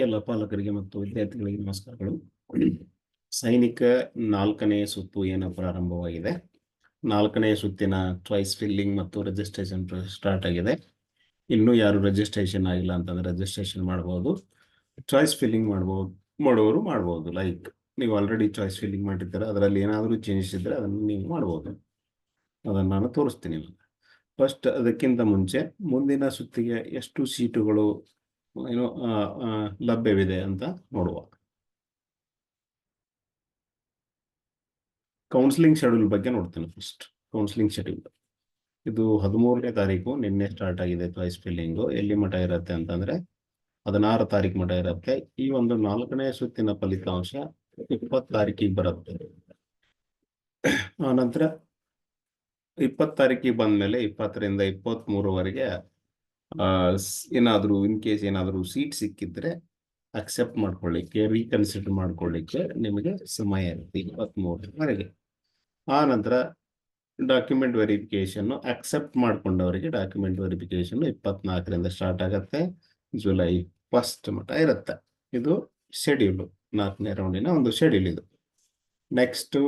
ಎಲ್ಲ ಪಾಲಕರಿಗೆ ಮತ್ತು ವಿದ್ಯಾರ್ಥಿಗಳಿಗೆ ನಮಸ್ಕಾರಗಳು. ಸೈನಿಕ 4ನೇ ಸುತ್ತು ಏನು ಪ್ರಾರಂಭವಾಗಿದೆ. 4ನೇ ಸುತ್ತಿನ ಚಾಯ್ಸ್ ಫಿಲ್ಲಿಂಗ್ ಮತ್ತು ರಿಜಿಸ್ಟ್ರೇಷನ್ ಸ್ಟಾರ್ಟ್ ಆಗಿದೆ. ಇನ್ನೂ ಯಾರು ರಿಜಿಸ್ಟ್ರೇಷನ್ ಆಗಿಲ್ಲ ಅಂತಂದ್ರೆ ರಿಜಿಸ್ಟ್ರೇಷನ್ ಮಾಡಬಹುದು. ಚಾಯ್ಸ್ ಫಿಲ್ಲಿಂಗ್ ಮಾಡೋರು ಮಾಡಬಹುದು. ಲೈಕ್ ನೀವು ಆಲ್ರೆಡಿ ಚಾಯ್ಸ್ ಫಿಲ್ಲಿಂಗ್ ಮಾಡಿರ್ತೀರ, ಅದರಲ್ಲಿ ಏನಾದರೂ ಚೇಂಜಸ್ ಇದ್ದರೆ ಅದನ್ನು ನೀವು ಮಾಡಬಹುದು. ಅದನ್ನು ನಾನು ತೋರಿಸ್ತೀನಿ. ಫಸ್ಟ್ ಅದಕ್ಕಿಂತ ಮುಂಚೆ ಮುಂದಿನ ಸುತ್ತಿಗೆ ಎಷ್ಟು ಸೀಟುಗಳು ಏನು ಲಭ್ಯವಿದೆ ಅಂತ ನೋಡುವ. ಕೌನ್ಸಿಲಿಂಗ್ ಶೆಡ್ಯೂಲ್ ಬಗ್ಗೆ ನೋಡ್ತೀನಿ. ಫಸ್ಟ್ ಕೌನ್ಸಿಲಿಂಗ್ ಶೆಡ್ಯೂಲ್ ಇದು 13ನೇ ತಾರೀಕು ನಿನ್ನೆ ಸ್ಟಾರ್ಟ್ ಆಗಿದೆ. ಚಾಯ್ಸ್ ಫಿಲ್ಲಿಂಗು ಎಲ್ಲಿ ಮಠ ಇರುತ್ತೆ ಅಂತಂದ್ರೆ 16 ತಾರೀಕು ಮಠ ಇರುತ್ತೆ. ಈ ಒಂದು 4ನೇ ಸುತ್ತಿನ ಫಲಿತಾಂಶ 20 ತಾರೀಕಿಗೆ ಬರುತ್ತೆ. ಆನಂತರ 20 ತಾರೀಕಿಗೆ ಬಂದ್ಮೇಲೆ 20ರಿಂದ 23ವರೆಗೆ ಏನಾದರೂ ಇನ್ ಕೇಸ್ ಏನಾದರೂ ಸೀಟ್ ಸಿಕ್ಕಿದ್ರೆ ಅಕ್ಸೆಪ್ಟ್ ಮಾಡ್ಕೊಳ್ಳಿಕ್ಕೆ, ರೀಕನ್ಸಿಡರ್ ಮಾಡ್ಕೊಳ್ಳಿಕ್ಕೆ ನಿಮಗೆ ಸಮಯ ಇರುತ್ತೆ 23ರವರೆಗೆ. ಆ ನಂತರ ಡಾಕ್ಯುಮೆಂಟ್ ವೆರಿಫಿಕೇಶನ್ ಅಕ್ಸೆಪ್ಟ್ ಮಾಡ್ಕೊಂಡವರಿಗೆ ಡಾಕ್ಯುಮೆಂಟ್ ವೆರಿಫಿಕೇಶನ್ 24ರಿಂದ ಸ್ಟಾರ್ಟ್ ಆಗುತ್ತೆ. ಜುಲೈ 1 ಮಟ್ಟ ಇರುತ್ತೆ. ಇದು ಶೆಡ್ಯೂಲು, 4ನೇ ರೌಂಡಿನ ಒಂದು ಶೆಡ್ಯೂಲ್ ಇದು. ನೆಕ್ಸ್ಟು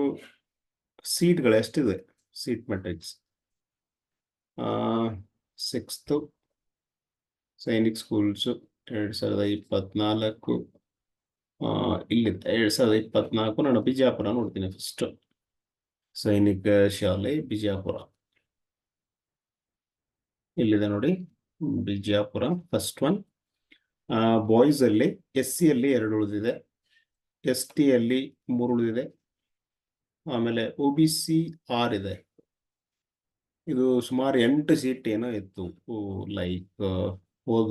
ಸೀಟ್ಗಳು ಎಷ್ಟಿದೆ, seat matrix 6th Sainik schools 2024 ಇಲ್ಲಿದೆ. 2024 ನಾನು ಬಿಜಾಪುರ ನೋಡ್ತೀನಿ. ಫಸ್ಟ್ ಸೈನಿಕ ಶಾಲೆ ಬಿಜಾಪುರ ಇಲ್ಲಿದೆ ನೋಡಿ, ಬಿಜಾಪುರ ಫಸ್ಟ್ ಒನ್. ಬಾಯ್ಸ್ ಅಲ್ಲಿ SC ಅಲ್ಲಿ 2 ಉಳಿದಿದೆ, ST ಅಲ್ಲಿ 3 ಉಳಿದಿದೆ, ಆಮೇಲೆ OBC 6 ಇದೆ. ಇದು ಸುಮಾರು 8 ಸೀಟ್ ಏನೋ ಇತ್ತು. ಲೈಕ್ ಹೋದ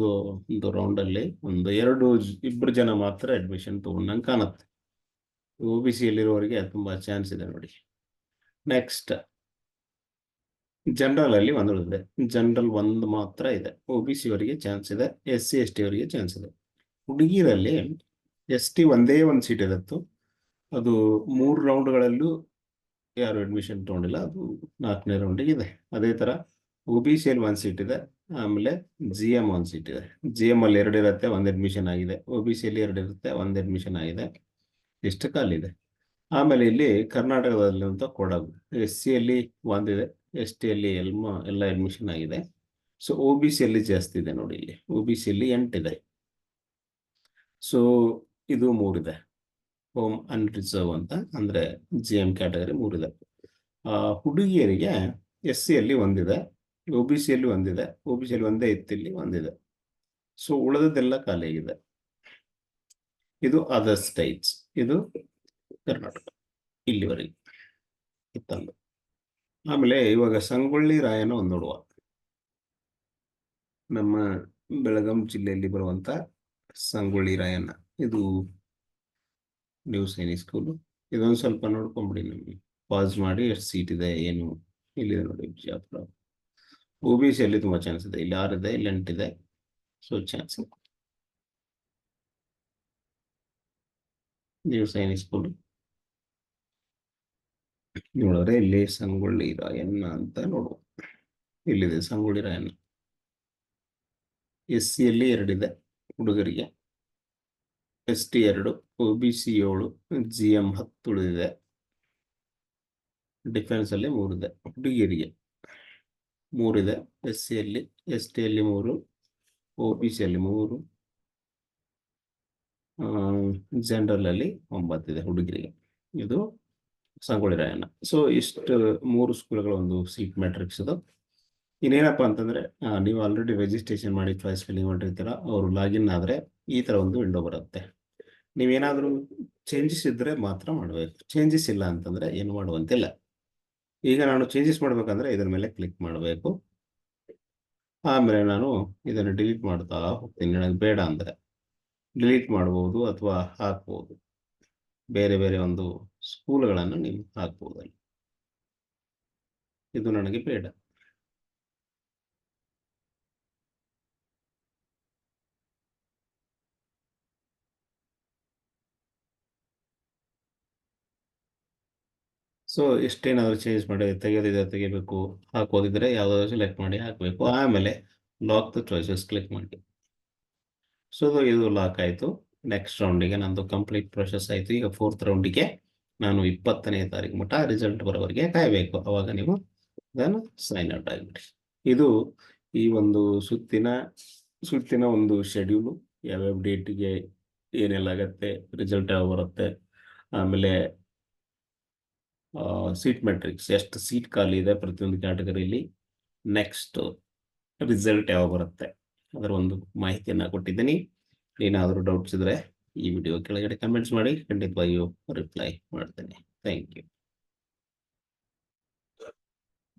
ಒಂದು ರೌಂಡಲ್ಲಿ ಒಂದು 2 ಜನ ಮಾತ್ರ ಅಡ್ಮಿಷನ್ ತಗೊಂಡಂಗೆ ಕಾಣುತ್ತೆ. OBC ಯಲ್ಲಿರೋರಿಗೆ ತುಂಬಾ ಚಾನ್ಸ್ ಇದೆ ನೋಡಿ. ನೆಕ್ಸ್ಟ್ ಜನರಲ್ ಅಲ್ಲಿ 1 ಉಳಿದಿದೆ. ಜನರಲ್ 1 ಮಾತ್ರ ಇದೆ. OBC ಅವರಿಗೆ ಚಾನ್ಸ್ ಇದೆ, SC ST ಅವರಿಗೆ ಚಾನ್ಸ್ ಇದೆ. ಹುಡುಗಿರಲ್ಲಿ ST ಒಂದೇ ಒಂದು ಸೀಟ್ ಇರುತ್ತು. ಅದು 3 ರೌಂಡ್ಗಳಲ್ಲೂ ಯಾರು ಅಡ್ಮಿಷನ್ ತಗೊಂಡಿಲ್ಲ, ಅದು 4ನೇ ರೌಂಡಿಗೆ ಇದೆ. ಅದೇ ಥರ OBC ಅಲ್ಲಿ 1 ಸೀಟ್ ಇದೆ, ಆಮೇಲೆ GM 1 ಸೀಟ್ ಇದೆ. GM ಅಲ್ಲಿ 2 ಇರುತ್ತೆ, 1 ಅಡ್ಮಿಷನ್ ಆಗಿದೆ. OBC ಅಲ್ಲಿ 2 ಇರುತ್ತೆ, 1 ಅಡ್ಮಿಷನ್ ಆಗಿದೆ. ಇಷ್ಟು ಖಾಲಿದೆ. ಆಮೇಲೆ ಇಲ್ಲಿ ಕರ್ನಾಟಕದಲ್ಲಿ ಅಂತ ಕೊಡಗು SC ಅಲ್ಲಿ 1 ಇದೆ, ST ಅಲ್ಲಿ ಎಲ್ಲ ಅಡ್ಮಿಷನ್ ಆಗಿದೆ. ಸೊ OBC ಅಲ್ಲಿ ಜಾಸ್ತಿ ಇದೆ ನೋಡಿ. ಇಲ್ಲಿ OBC ಅಲ್ಲಿ 8 ಇದೆ. ಸೊ ಇದು 3 ಇದೆ. ಹೋಮ್ ಅನ್ರಿಸರ್ವ್ ಅಂತ ಅಂದ್ರೆ GM ಕ್ಯಾಟಗರಿ 3 ಇದೆ. ಹುಡುಗಿಯರಿಗೆ SC ಅಲ್ಲಿ 1 ಇದೆ, OBC ಅಲ್ಲಿ 1 ಇದೆ, OBC ಅಲ್ಲಿ 1 ಇತ್ತು, ಇಲ್ಲಿ 1 ಇದೆ. ಸೊ ಉಳಿದದ್ದೆಲ್ಲ ಖಾಲಿಯಾಗಿದೆ. ಇದು ಅದರ್ ಸ್ಟೇಟ್ಸ್, ಇದು ಕರ್ನಾಟಕ ಇಲ್ಲಿವರೆಗೆ ಇತ್ತಂದು. ಆಮೇಲೆ ಇವಾಗ ಸಂಗೊಳ್ಳಿ ರಾಯಣ್ಣ ಒಂದು ನೋಡುವ. ನಮ್ಮ ಬೆಳಗಾಂ ಜಿಲ್ಲೆಯಲ್ಲಿ ಬರುವಂತ ಸಂಗೊಳ್ಳಿ ರಾಯಣ್ಣ, ಇದು ನ್ಯೂ ಸೈನಿಕ್ ಸ್ಕೂಲು. ಇದೊಂದು ಸ್ವಲ್ಪ ನೋಡ್ಕೊಂಬಿಡಿ, ನಮಗೆ ಪಾಸ್ ಮಾಡಿ ಎಷ್ಟು ಸೀಟ್ ಇದೆ ಏನು. ಇಲ್ಲಿದೆ ನೋಡಿ ಬಿಜಾಪುರ. OBC ಅಲ್ಲಿ ತುಂಬಾ ಚಾನ್ಸ್ ಇದೆ. ಇಲ್ಲಿ 6 ಇದೆ, ಇಲ್ಲಿ 8 ಇದೆ. ಸೊ ಚಾನ್ಸ್ ಇದೆ. ನ್ಯೂ ಸೈನಿಕ್ ಸ್ಕೂಲು ನೋಡಿದ್ರೆ ಇಲ್ಲಿ ಸಂಗೊಳ್ಳಿ ರಾಯಣ್ಣ ಅಂತ ನೋಡುವ. ಇಲ್ಲಿದೆ ಸಂಗೊಳ್ಳಿ ರಾಯಣ್ಣ. SC ಅಲ್ಲಿ 2 ಇದೆ ಹುಡುಗರಿಗೆ, ST 2, OBC 7, GM 10 ಉಳಿದಿದೆ. ಡಿಫೆನ್ಸ್ ಅಲ್ಲಿ 3 ಇದೆ. ಹುಡುಗಿಯರಿಗೆ 3 ಇದೆ, SC ಅಲ್ಲಿ, ST ಅಲ್ಲಿ 3, OBC ಅಲ್ಲಿ 3, ಜನರಲ್ ಅಲ್ಲಿ 9 ಇದೆ ಹುಡುಗರಿಗೆ. ಇದು ಸಂಗೊಳ್ಳಿ ರಾಯಣ್ಣ. ಸೊ ಇಷ್ಟು 3 ಸ್ಕೂಲ್ಗಳ ಒಂದು ಸೀಟ್ ಮ್ಯಾಟ್ರಿಕ್ಸ್ ಇದು. ಇನ್ನೇನಪ್ಪ ಅಂತಂದ್ರೆ ನೀವು ಆಲ್ರೆಡಿ ರಿಜಿಸ್ಟ್ರೇಷನ್ ಮಾಡಿ ಚಾಯ್ಸ್ ಫಿಲ್ಲಿಂಗ್ ಮಾಡಿರ್ತೀರ, ಅವರು ಲಾಗಿನ್ ಆದರೆ ಈ ಥರ ಒಂದು ವಿಂಡೋ ಬರುತ್ತೆ. ನೀವೇನಾದರೂ ಚೇಂಜಸ್ ಇದ್ದರೆ ಮಾತ್ರ ಮಾಡಬೇಕು, ಚೇಂಜಸ್ ಇಲ್ಲ ಅಂತಂದರೆ ಏನು ಮಾಡುವಂತಿಲ್ಲ. ಈಗ ನಾನು ಚೇಂಜಸ್ ಮಾಡಬೇಕಂದ್ರೆ ಇದರ ಮೇಲೆ ಕ್ಲಿಕ್ ಮಾಡಬೇಕು. ಆಮೇಲೆ ನಾನು ಇದನ್ನು ಡಿಲೀಟ್ ಮಾಡ್ತಾ ಹೋಗ್ತೀನಿ. ನನಗೆ ಬೇಡ ಅಂದರೆ ಡಿಲೀಟ್ ಮಾಡ್ಬೋದು ಅಥವಾ ಹಾಕ್ಬೋದು. ಬೇರೆ ಬೇರೆ ಒಂದು ಸ್ಕೂಲ್ಗಳನ್ನು ನೀವು ಹಾಕ್ಬೋದಲ್ಲಿ. ಇದು ನನಗೆ ಬೇಡ. ಸೊ ಎಷ್ಟೇನಾದರೂ ಚೇಂಜ್ ಮಾಡಿ ತೆಗೆಯೋದಿದೆ ತೆಗಿಬೇಕು, ಹಾಕೋದಿದ್ರೆ ಯಾವುದಾದ್ರು ಸೆಲೆಕ್ಟ್ ಮಾಡಿ ಹಾಕಬೇಕು. ಆಮೇಲೆ ಲಾಕ್ ದ ಚಾಯ್ಸಸ್ ಕ್ಲಿಕ್ ಮಾಡಿ. ಸೊ ಇದು ಲಾಕ್ ಆಯಿತು. ನೆಕ್ಸ್ಟ್ ರೌಂಡಿಗೆ ನಂದು ಕಂಪ್ಲೀಟ್ ಪ್ರೊಸೆಸ್ ಆಯಿತು. ಈಗ 4th ರೌಂಡಿಗೆ ನಾನು 20ನೇ ತಾರೀಕು ಮಟ್ಟ ರಿಸಲ್ಟ್ ಬರೋವರೆಗೆ ಕಾಯಬೇಕು. ಅವಾಗ ನೀವು ಅದನ್ನು ಸೈನ್ ಔಟ್ ಆಗಿಬಿಡಿ. ಇದು ಈ ಒಂದು ಸುತ್ತಿನ ಒಂದು ಶೆಡ್ಯೂಲು. ಯಾವ್ಯಾವ ಡೇಟಿಗೆ ಏನೆಲ್ಲ ಆಗತ್ತೆ, ರಿಸಲ್ಟ್ ಯಾವಾಗ ಬರುತ್ತೆ, ಆಮೇಲೆ ಸೀಟ್ ಮೆಟ್ರಿಕ್ಸ್, ಎಷ್ಟು ಸೀಟ್ ಖಾಲಿ ಇದೆ ಪ್ರತಿಯೊಂದು ಕ್ಯಾಟಗರಿಲಿ, ನೆಕ್ಸ್ಟ್ ರಿಸಲ್ಟ್ ಯಾವಾಗ ಬರುತ್ತೆ, ಅದರ ಒಂದು ಮಾಹಿತಿಯನ್ನು ಕೊಟ್ಟಿದ್ದೀನಿ. ಏನಾದರೂ ಡೌಟ್ಸ್ ಇದ್ದರೆ ಈ ವಿಡಿಯೋ ಕೆಳಗಡೆ ಕಮೆಂಟ್ಸ್ ಮಾಡಿ, ಖಂಡಿತವಾಗಿಯೂ ರಿಪ್ಲೈ ಮಾಡ್ತೇನೆ. Thank you.